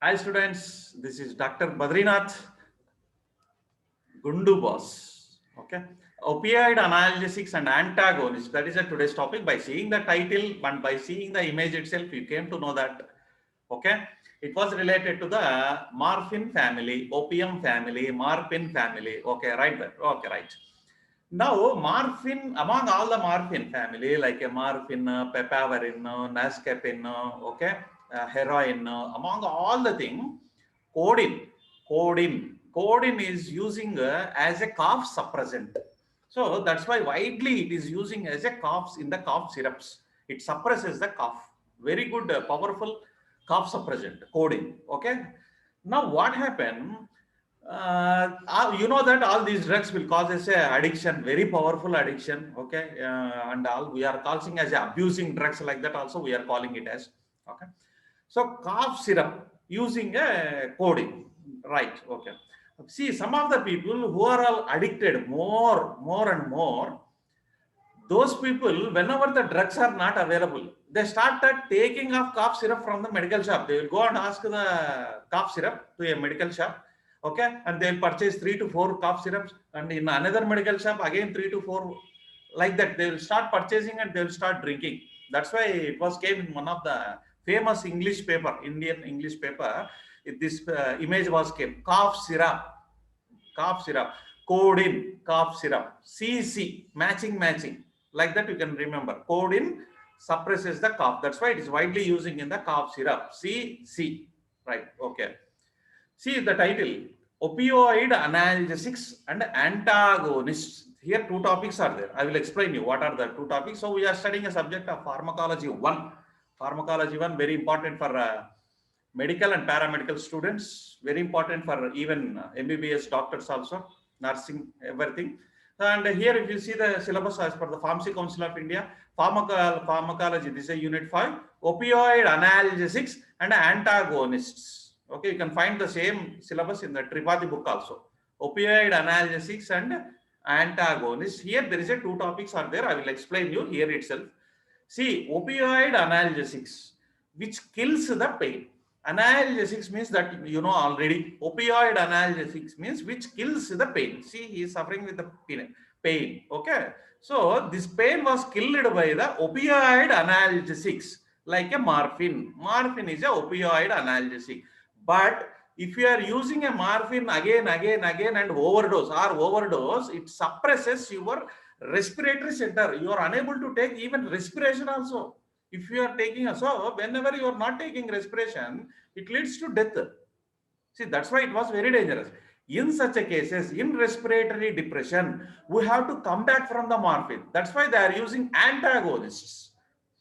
Hi students, this is Dr. Badrinath Gundu Boss. Okay, opioid analgesics and antagonists. That is today's topic. By seeing the title and by seeing the image itself, you came to know that. Okay, it was related to the morphine family, opium family, morphine family. Okay, right there. Okay, right. Now, morphine, among all the morphine family, like a morphine, pepaverine, Noscopine, okay, heroin, among all the thing, codeine, codeine is using as a cough suppressant. So that's why widely it is using as a cough in the cough syrups. It suppresses the cough. Very good, powerful cough suppressant, codeine. Okay. Now what happened? You know that all these drugs will cause us a addiction, very powerful addiction. Okay, and all we are calling as abusing drugs like that. Also, we are calling it as okay. So cough syrup using a codeine, right? Okay. See, some of the people who are all addicted more and more, those people, whenever the drugs are not available, they started taking off cough syrup from the medical shop. They will go and ask the cough syrup to a medical shop, okay, and they'll purchase 3 to 4 cough syrups, and in another medical shop again 3 to 4, like that they will start purchasing and they will start drinking. That's why it was came in one of the famous English paper, Indian English paper. This image was came, cough syrup, codeine, cough syrup, CC, matching. Like that you can remember. Codeine suppresses the cough. That's why it is widely using in the cough syrup. CC. Right. Okay. See the title. Opioid analgesics and antagonists. Here two topics are there. I will explain you what are the two topics. So we are studying a subject of pharmacology 1. Pharmacology 1 very important for medical and paramedical students, very important for even MBBS doctors also, nursing, everything. And here if you see the syllabus as per the Pharmacy Council of India, pharmacology, this is a unit 5, opioid analgesics and antagonists. Okay, you can find the same syllabus in the Tripathi book also. Opioid analgesics and antagonists. Here there is a two topics are there. I will explain you here itself. See, opioid analgesics, which kills the pain. Analgesics means that you know already. Opioid analgesics means which kills the pain. See, he is suffering with the pain. Okay. So this pain was killed by the opioid analgesics, like a morphine. Morphine is a opioid analgesic. But if you are using a morphine again and overdose, it suppresses your respiratory center. You are unable to take even respiration also. If you are taking so whenever you are not taking respiration, it leads to death. See, that's why it was very dangerous. In such a cases, in respiratory depression, we have to come back from the morphine. That's why they are using antagonists.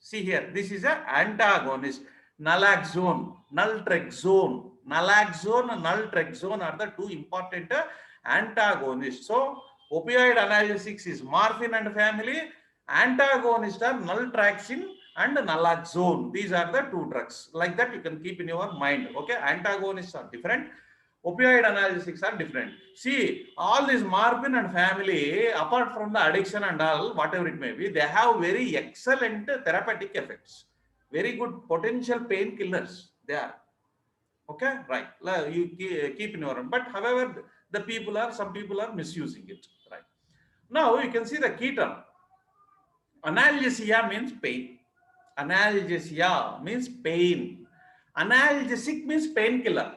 See here, this is an antagonist. Naloxone, naltrexone and naltrexone are the two important antagonists. So opioid analgesics is morphine and family. Antagonists are naltrexone and naloxone. These are the two drugs. Like that you can keep in your mind. Okay, antagonists are different. Opioid analgesics are different. See, all these morphine and family, apart from the addiction and all, whatever it may be, they have very excellent therapeutic effects. Very good potential painkillers. They are. Okay, right. You keep in your own. But however, some people are misusing it. Right. Now you can see the key term. Analgesia means pain. Analgesia means pain. Analgesic means painkiller.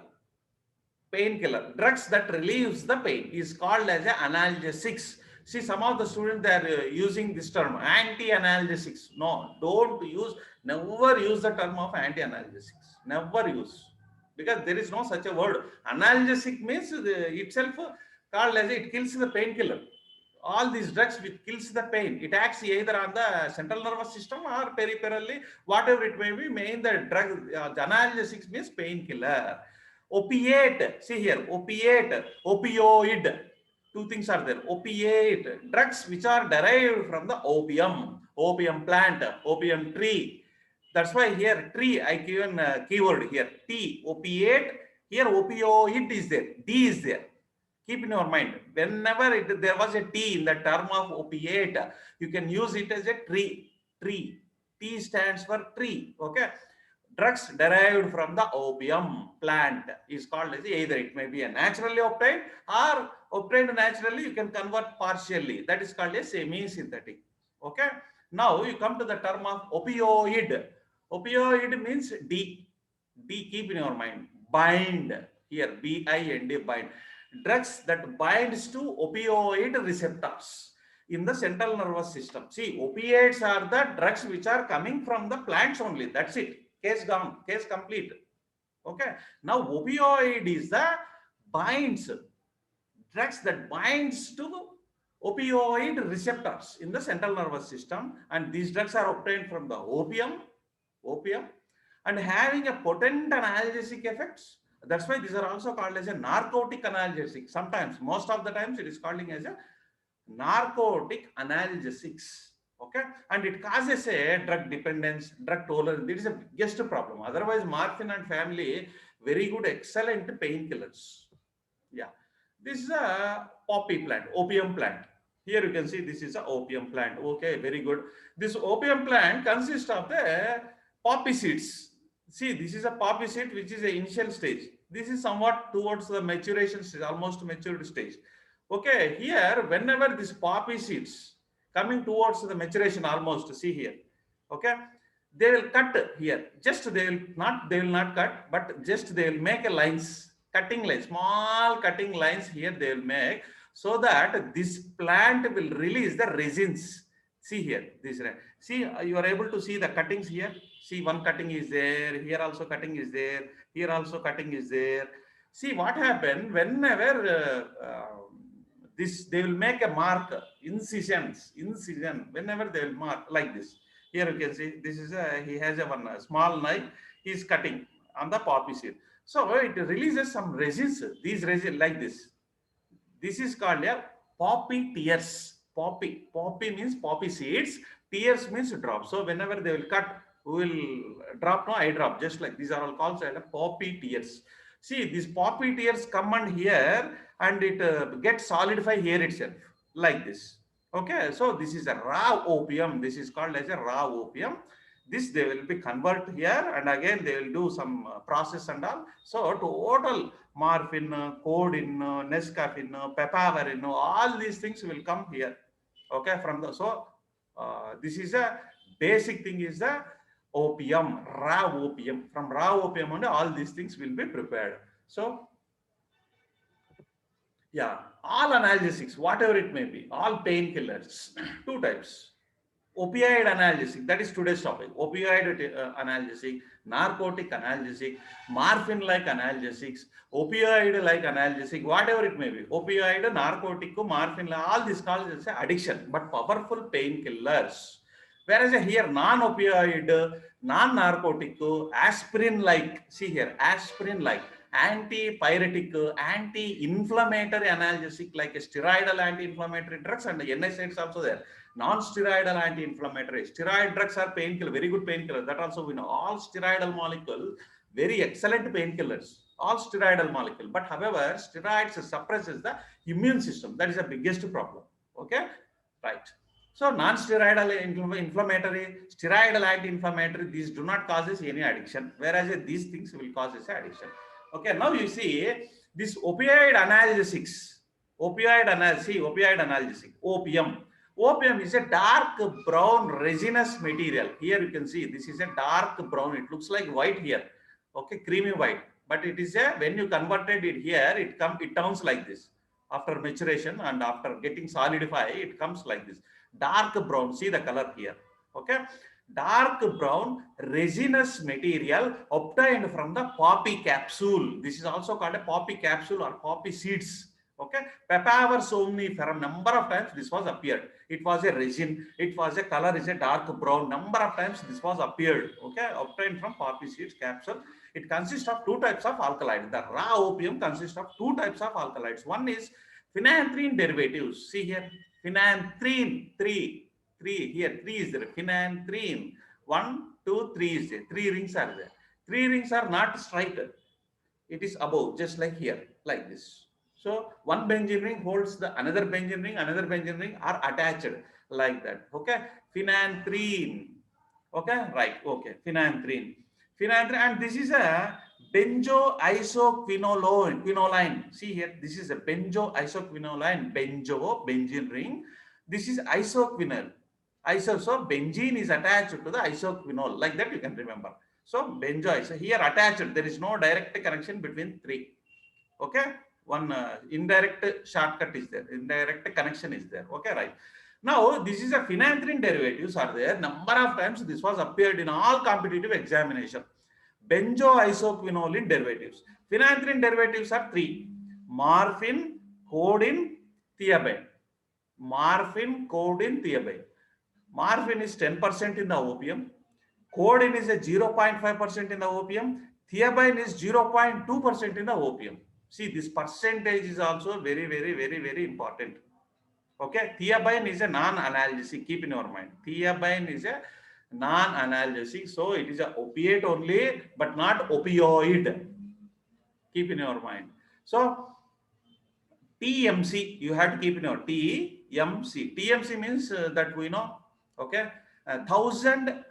Painkiller. Drugs that relieves the pain is called as analgesics. See, some of the students they are using this term anti-analgesics. No, don't use. Never use the term of anti-analgesics. Never use, because there is no such a word. Analgesic means itself called as it kills the painkiller. All these drugs which kills the pain, it acts either on the central nervous system or peripherally, whatever it may be. Main the drug, the analgesics means painkiller. Opiate, see here, opiate, opioid, two things are there. Opiate, drugs which are derived from the opium plant, opium tree. That's why here tree I given keyword here, T, opiate. Here opioid is there, D is there. Keep in your mind, whenever there was a T in the term of opiate, you can use it as a tree. T stands for tree. Okay. drugs derived from the opium plant is called as either it may be a naturally obtained or obtained naturally, you can convert partially. That is called a semi-synthetic. Okay. Now you come to the term of opioid. Opioid means D. D, keep in your mind. Bind. Here, B-I-N-D, bind. Drugs that binds to opioid receptors in the central nervous system. See, opiates are the drugs which are coming from the plants only. That's it. Case gone. Case complete. Okay. Now, opioid is the binds, drugs that binds to opioid receptors in the central nervous system, and these drugs are obtained from the opium, and having a potent analgesic effects. That's why these are also called as a narcotic analgesic. Sometimes, most of the times, it is called as a narcotic analgesics. Okay, and it causes a drug dependence, drug tolerance. It is a biggest problem. Otherwise, morphine and family, very good, excellent painkillers. Yeah, this is a poppy plant, opium plant. Here you can see this is a opium plant. Okay, very good. This opium plant consists of the poppy seeds. See, this is a poppy seed which is the initial stage. This is somewhat towards the maturation stage, almost matured stage. Okay, here whenever this poppy seeds coming towards the maturation, almost, see here. Okay, they will cut here. Just they will not cut, but just they will make a lines, cutting lines, small cutting lines here they will make, so that this plant will release the resins. See here, this, see, you are able to see the cuttings here. See, one cutting is there, here also cutting is there, here also cutting is there. See what happened whenever this, they will make a mark, incision, whenever they will mark like this. Here you can see, this is a, he has a small knife, he is cutting on the poppy seed. So it releases some resins, these resins like this. This is called a poppy tears. Poppy means poppy seeds, tears means drop. So whenever they will cut, we will drop, no, I drop, just like these are all called as poppy tears. See, these poppy tears come on here and it gets solidify here itself like this. Okay, so this is a raw opium. This is called as a raw opium. This they will be convert here, and again they will do some process and all. So total morphine, codeine, Noscopine, Pepaverine, all these things will come here. Okay, from the, so this is a basic thing is the opium, raw opium. From raw opium only all these things will be prepared. So yeah, all analgesics, whatever it may be, all painkillers, two types. Opioid analgesic, that is today's topic. Opioid analgesic, narcotic analgesic, morphine-like analgesics, opioid-like analgesic, whatever it may be. Opioid, narcotic, morphine, all these called as addiction, but powerful painkillers. Whereas here, non-opioid, non-narcotic, aspirin-like, see here, aspirin-like, anti-pyretic, anti-inflammatory analgesic, like a steroidal anti-inflammatory drugs, and the NSAIDs also there. Non-steroidal anti-inflammatory. Steroid drugs are painkiller, very good painkillers. That also we know. All steroidal molecule, very excellent painkillers. All steroidal molecule. But however, steroids suppresses the immune system. That is the biggest problem. Okay, right. So non-steroidal inflammatory, steroidal anti-inflammatory, these do not causes any addiction, whereas these things will cause addiction. Okay, now you see this opioid analgesics, opioid analgesic, opium. Opium is a dark brown resinous material. Here you can see this is a dark brown. It looks like white here. Okay, creamy white. But it is a, when you converted it here, it turns like this. After maturation and after getting solidified, it comes like this. Dark brown. See the color here. Okay. Dark brown resinous material obtained from the poppy capsule. This is also called a poppy capsule or poppy seeds. Okay, Pepaver Somniferum, number of times this was appeared. It was a resin, it was a color is a dark brown. Number of times this was appeared. Okay, obtained from poppy seeds capsule. It consists of two types of alkaloids. The raw opium consists of two types of alkaloids. One is phenanthrene derivatives. See here, phenanthrene, three here, three is there. Phenanthrene, 1, 2, 3 is there. 3 rings are there. 3 rings are not straight. It is above, just like here, like this. So one benzene ring holds the another benzene ring are attached like that. Okay, phenanthrene. Okay, right. Okay, phenanthrene. Phenanthrene, and this is a benzoisoquinoline. See here, this is a benzoisoquinoline. Benzene ring. This is isoquinol. So benzene is attached to the isoquinol. Like that you can remember. So benzoiso here attached. There is no direct connection between three. Okay, one indirect shortcut is there. Indirect connection is there. Okay, right. Now, this is a phenanthrene derivatives are there. Number of times this was appeared in all competitive examination. Benzoisoquinoline derivatives. Phenanthrene derivatives are three: morphine, codeine, theabine. Morphine, codeine, theabine. Morphine is 10% in the opium. Codeine is a 0.5% in the opium. Theabine is 0.2% in the opium. See, this percentage is also very important. Okay, theabine is a non-analgesic. Keep in your mind. Theabine is a non-analgesic, so it is a opiate only, but not opioid. Keep in your mind. So TMC, you have to keep in your TMC. TMC means that we know. Okay, 1,000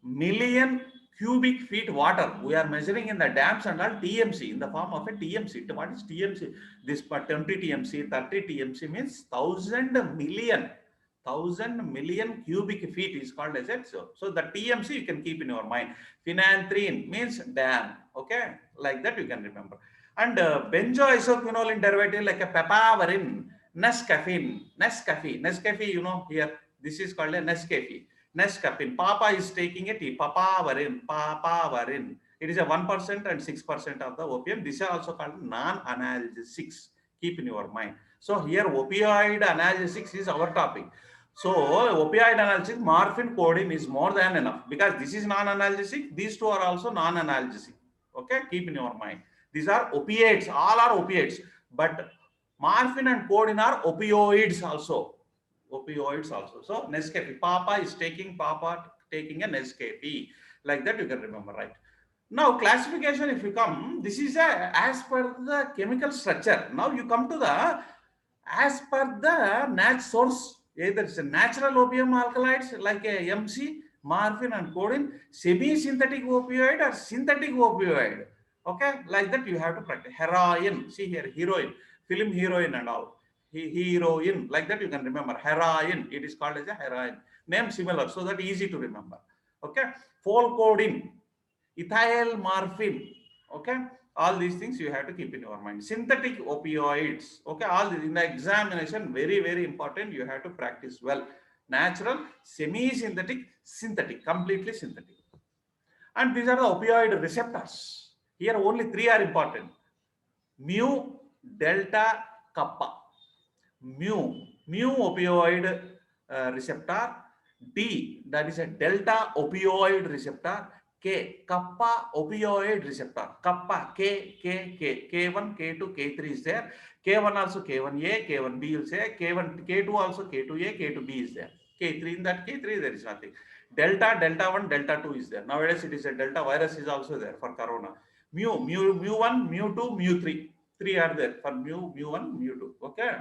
million cubic feet water we are measuring in the dams and all. TMC in the form of a TMC. What is TMC? This 20 TMC, 30 TMC means 1,000 million cubic feet is called as it. So the TMC you can keep in your mind. Phenanthrene means dam. Okay, like that you can remember. And benzoisoquinoline derivative like a pepaverine, Nescafe, you know here. This is called a Nescafe. Noscopine. Papa is taking a tea. Pepaverine. It is a 1% and 6% of the opium. These are also called non-analgesics. Keep in your mind. So here opioid analgesics is our topic. So opioid analgesics, morphine, codeine is more than enough because this is non-analgesic. These two are also non-analgesic. Okay, keep in your mind. These are opiates. All are opiates, but morphine and codeine are opioids also. Opioids also. So Nescafe. Papa taking a Nescafe. Like that you can remember, right? Now classification, if you come, this is as per the chemical structure. Now you come to the as per the source. Either it's a natural opium alkaloids like a MC, morphine and codeine, semi-synthetic opioid or synthetic opioid. Okay, like that you have to practice. Heroin, see here, heroin, film heroin and all. Heroin, like that you can remember. Heroin, it is called as a heroin. Name similar, so that easy to remember. Okay, codeine, ethyl morphine. Okay, all these things you have to keep in your mind. Synthetic opioids. Okay, all this in the examination, very important. You have to practice well. Natural, semi-synthetic, synthetic, completely synthetic. And these are the opioid receptors. Here only three are important: mu, delta, kappa. Mu opioid receptor. D, that is a delta opioid receptor. K, kappa opioid receptor. Kappa, K1, K2, K3 is there. K1 also K1A, K1B will say. K1, K2 also K2A, K2B is there. K3, in that K3 there is nothing. Delta 1, delta 2 is there. Nowadays it is a delta virus is also there for corona. Mu1, mu2, mu3. Three are there for mu1, mu2. Okay.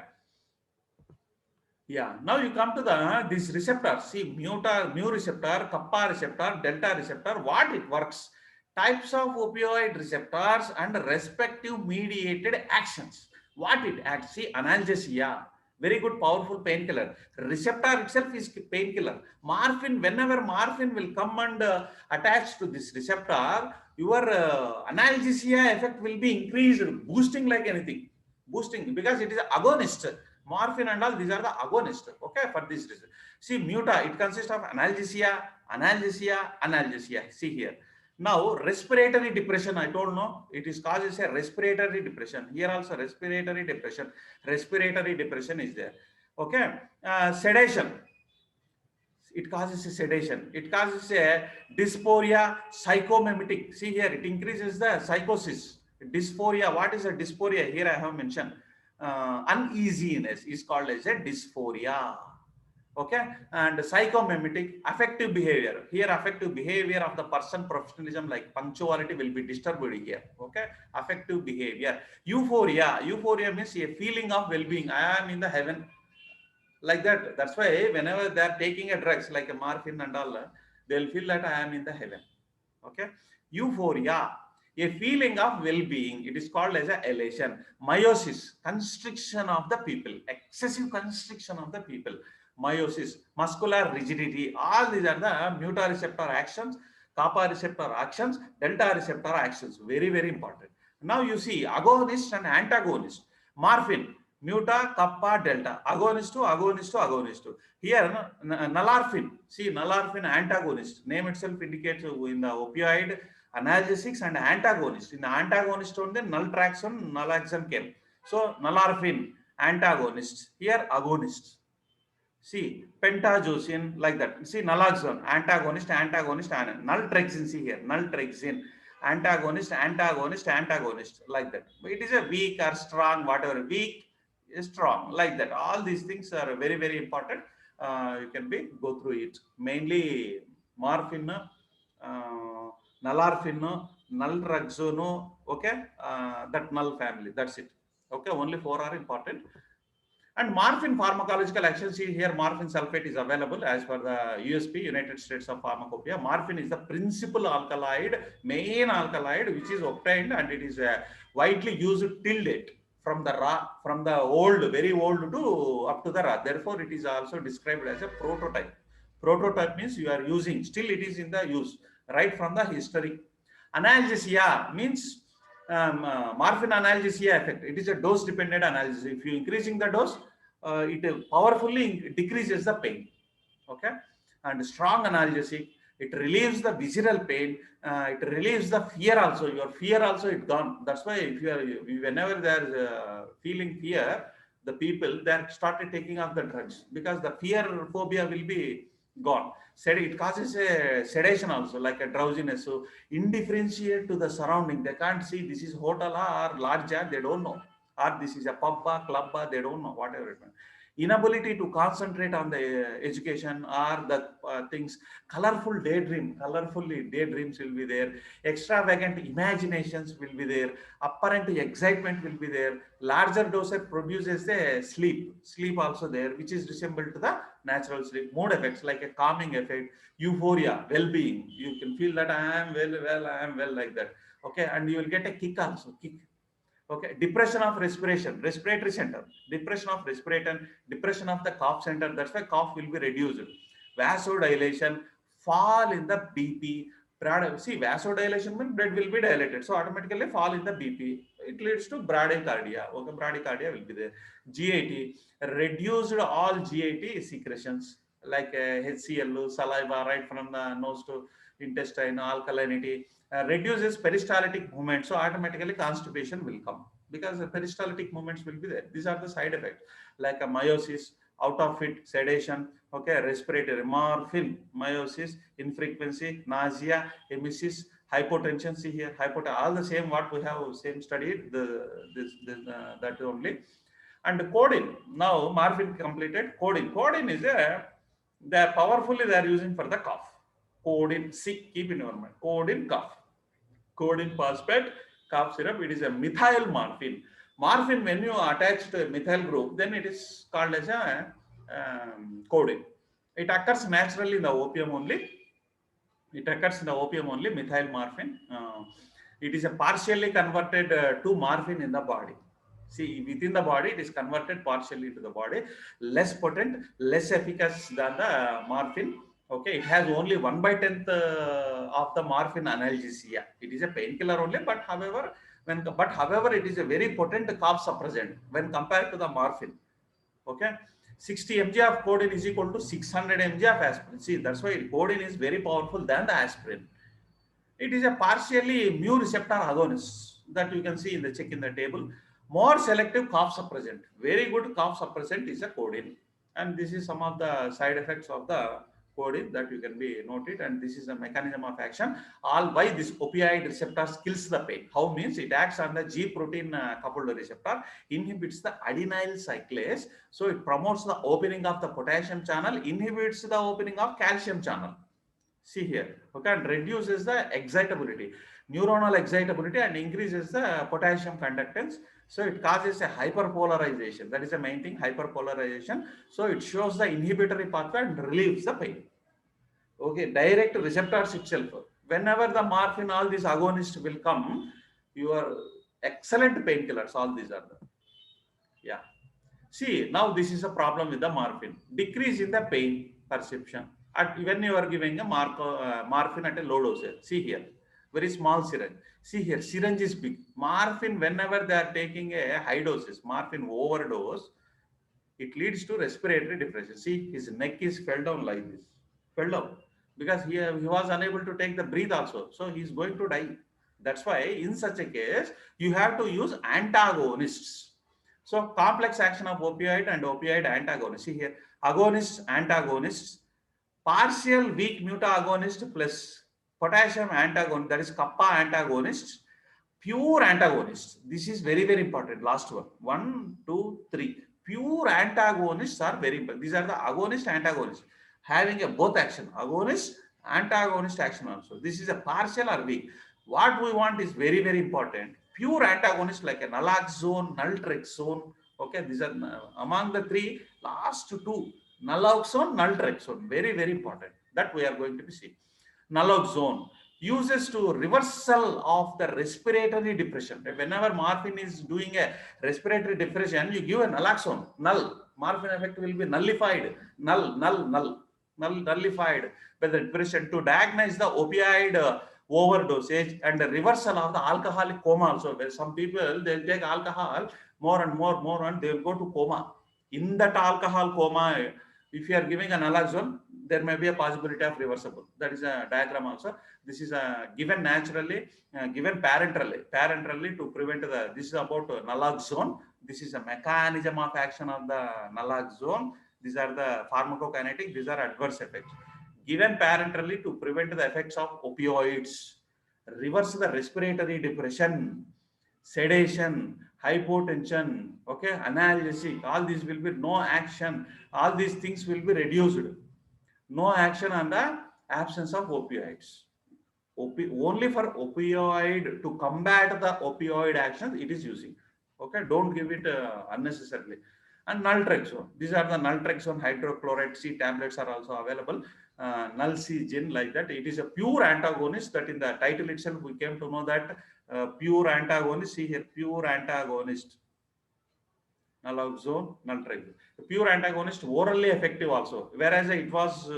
Yeah, now you come to the this receptor. See, mu receptor, kappa receptor, delta receptor, what it works. Types of opioid receptors and respective mediated actions. What it acts. See, analgesia, very good powerful painkiller. Receptor itself is painkiller. Morphine, whenever morphine will come and attach to this receptor, your analgesia effect will be increased, boosting like anything. Boosting because it is agonist. Morphine and all, these are the agonists. Okay, for this reason. See, muta, it consists of analgesia. See here. Now, respiratory depression, I told no, it is causes a respiratory depression. Here also respiratory depression. Respiratory depression is there. Okay, sedation. It causes a sedation. It causes a dysphoria, psychomimetic. See here, it increases the psychosis. Dysphoria. What is a dysphoria? Here I have mentioned. Uneasiness is called as a dysphoria. Okay, and psychomimetic, affective behavior. Here affective behavior of the person, professionalism like punctuality will be disturbed here. Okay, affective behavior. Euphoria means a feeling of well-being. I am in the heaven, like that. That's why whenever they are taking a drugs like a morphine and all, they'll feel that I am in the heaven. Okay, Euphoria, a feeling of well-being. It is called as a elation. Meiosis, constriction of the pupil, excessive constriction of the pupil. Meiosis, muscular rigidity. All these are the mutareceptor actions, kappa receptor actions, delta receptor actions. Very, very important. Now you see agonist and antagonist. Morphine, muta, kappa, delta. Agonist to agonist to agonist. Here, nalarfin. See, nalarfin antagonist. Name itself indicates in the opioid analgesics and antagonist. In the antagonist only, naltrexone, naloxone came. So, nalarfin antagonist. Here, agonist. See, pentajocin, like that. See, naloxone, antagonist, naltrexone, see here, naltrexone, antagonist, like that. It is a weak or strong, whatever, weak, strong, like that. All these things are very, very important. You can go through it. Mainly, morphine, nalarfin, naltrexone, okay, that null family, that's it. Okay, only 4 are important. And morphine pharmacological action, see here morphine sulfate is available as per the USP, United States of Pharmacopoeia. Morphine is the principal alkaloid, main alkaloid which is obtained, and it is widely used till date from the old, very old to up to the raw. Therefore, it is also described as a prototype. Prototype means you are using, still it is in the use, right from the history. Analgesia means morphine analgesia effect. It is a dose dependent analgesia. If you increasing the dose, it powerfully decreases the pain. Okay, and strong analgesic, it relieves the visceral pain, it relieves the fear also. Your fear also it gone. That's why if you are, whenever they are feeling fear, the people they started taking up the drugs, because the fear phobia will be gone. It causes a sedation also, like a drowsiness. So indifferentiate to the surrounding. They can't see this is hotel or lodge, they don't know. Or this is a pub bar, club bar, they don't know, whatever it means. Inability to concentrate on the education or the things. Colorful daydreams will be there. Extravagant imaginations will be there. Apparent excitement will be there. Larger dosage produces the sleep also there, which is resembled to the natural sleep. Mood effects like a calming effect. Euphoria, well-being. You can feel that I am well, like that. Okay, and you will get a kick also. Okay, depression of respiratory center, depression of the cough center. That's why cough will be reduced. Vasodilation, fall in the BP. See, vasodilation means blood will be dilated, so automatically fall in the BP. It leads to bradycardia. Okay, bradycardia will be there. GIT, reduced all GIT secretions like HCl, saliva, right from the nose to intestine, alkalinity. Reduces peristaltic movement, so automatically constipation will come, because the peristaltic movements will be there. These are the side effects, like a meiosis, out of it, sedation, okay, respiratory, morphine, meiosis, infrequency, nausea, emesis, hypotension. See here, all the same what we have same studied, that only. And codeine, now morphine completed. Codeine is they are powerfully they are using for the cough. Codeine, keep in your mind, codeine cough. Codeine phosphate cough syrup, it is a methyl morphine. Morphine, when you attach to a methyl group, then it is called as a codeine. It occurs naturally in the opium only. Methyl morphine. It is a partially converted to morphine in the body. See, within the body, it is converted partially to the body. Less potent, less efficacious than the morphine. Okay, it has only 1/10 of the morphine analgesia. It is a painkiller only, but however, it is a very potent cough suppressant when compared to the morphine. Okay, 60 mg of codeine is equal to 600 mg of aspirin. See, that's why codeine is very powerful than the aspirin. It is a partially mu receptor agonist that you can see in the check in the table. More selective cough suppressant. Very good cough suppressant is a codeine. And this is some of the side effects of the codeine that you can be noted, and this is a mechanism of action. All why this opioid receptor kills the pain. How means it acts on the G protein coupled receptor, inhibits the adenyl cyclase, so it promotes the opening of the potassium channel, inhibits the opening of calcium channel. See here, okay, and reduces the excitability, neuronal excitability, and increases the potassium conductance. So it causes a hyperpolarization. That is the main thing, hyperpolarization. So it shows the inhibitory pathway and relieves the pain. Okay, direct receptors itself. Whenever the morphine, all these agonists will come, your excellent painkillers, all these are the, yeah. See, now this is a problem with the morphine. Decrease in the pain perception. When you are giving a morphine at a low dosage. See here, very small syringe. See here, syringe is big. Morphine, whenever they are taking a high doses, morphine overdose, it leads to respiratory depression. See, his neck is fell down like this, fell down, because he was unable to take the breathe also. So he is going to die. That's why in such a case, you have to use antagonists. So complex action of opioid and opioid antagonists. See here, agonists, antagonists, partial weak mutagonist plus potassium antagonist, that is kappa antagonist, pure antagonist. This is very, very important. Last one. 1, 2, 3. Pure antagonists are very important. These are the agonist antagonists having a both action, agonist, antagonist action also. This is a partial or weak. What we want is very, very important. Pure antagonist like a naloxone, naltrexone. Okay, these are among the three, last two, naloxone, naltrexone. Very, very important. That we are going to be seeing. Naloxone uses to reversal of the respiratory depression. Whenever morphine is doing a respiratory depression, you give a naloxone, null. Morphine effect will be nullified, nullified by the depression to diagnose the opioid overdosage and the reversal of the alcoholic coma also. Where some people, they'll take alcohol more and more and they'll go to coma. In that alcohol coma, if you are giving an naloxone, there may be a possibility of reversible. That is a diagram also. This is given naturally, given parenterally to prevent the, this is about naloxone. This is a mechanism of action of the naloxone. These are the pharmacokinetic, these are adverse effects. Given parenterally to prevent the effects of opioids, reverse the respiratory depression, sedation, hypotension, okay, analgesic, all these will be no action, all these things will be reduced. No action on the absence of opioids. Only for opioid, to combat the opioid action it is using. Okay, don't give it unnecessarily. And naltrexone, these are the naltrexone hydrochloride C tablets are also available. Nalcegin, like that. It is a pure antagonist. That in the title itself we came to know that pure antagonist. See here, pure antagonist. Naloxone, naltrexone. The pure antagonist, orally effective also, whereas it was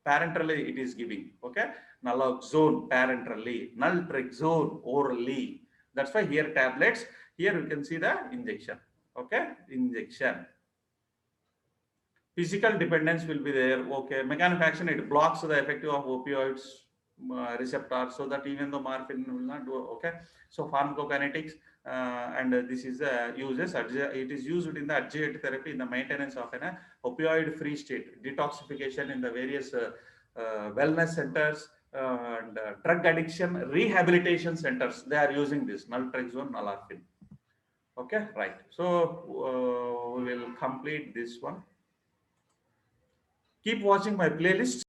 parenterally it is giving. Okay, naloxone parenterally, naltrexone orally. That's why here tablets. Here you can see the injection. Okay, injection. Physical dependence will be there. Okay, mechanism of action, it blocks the effective of opioids receptors, so that even the morphine will not do. Okay, so pharmacokinetics. And this is uses, it is used in the adjuvant therapy in the maintenance of an opioid free state, detoxification in the various wellness centers and drug addiction rehabilitation centers. They are using this naltrexone, nalorphine. Okay, right. So we will complete this one. Keep watching my playlist.